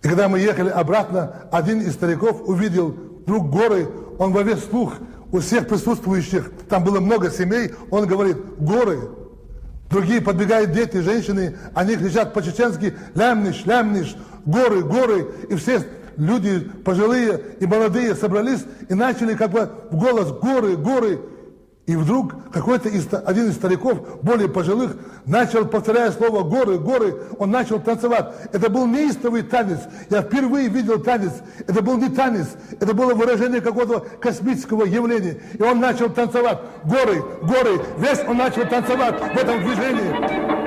когда мы ехали обратно, один из стариков увидел вдруг горы, он во весь слух у всех присутствующих, там было много семей, он говорит: горы. Другие подбегают дети, женщины, они кричат по-чеченски: лямниш, лямниш, горы, горы. И все люди пожилые и молодые собрались и начали как бы в голос: горы, горы. И вдруг один из стариков, более пожилых, начал, повторяя слово «горы, горы», он начал танцевать. Это был неистовый танец. Я впервые видел танец. Это был не танец, это было выражение какого-то космического явления. И он начал танцевать. Горы, горы, весь он начал танцевать в этом движении.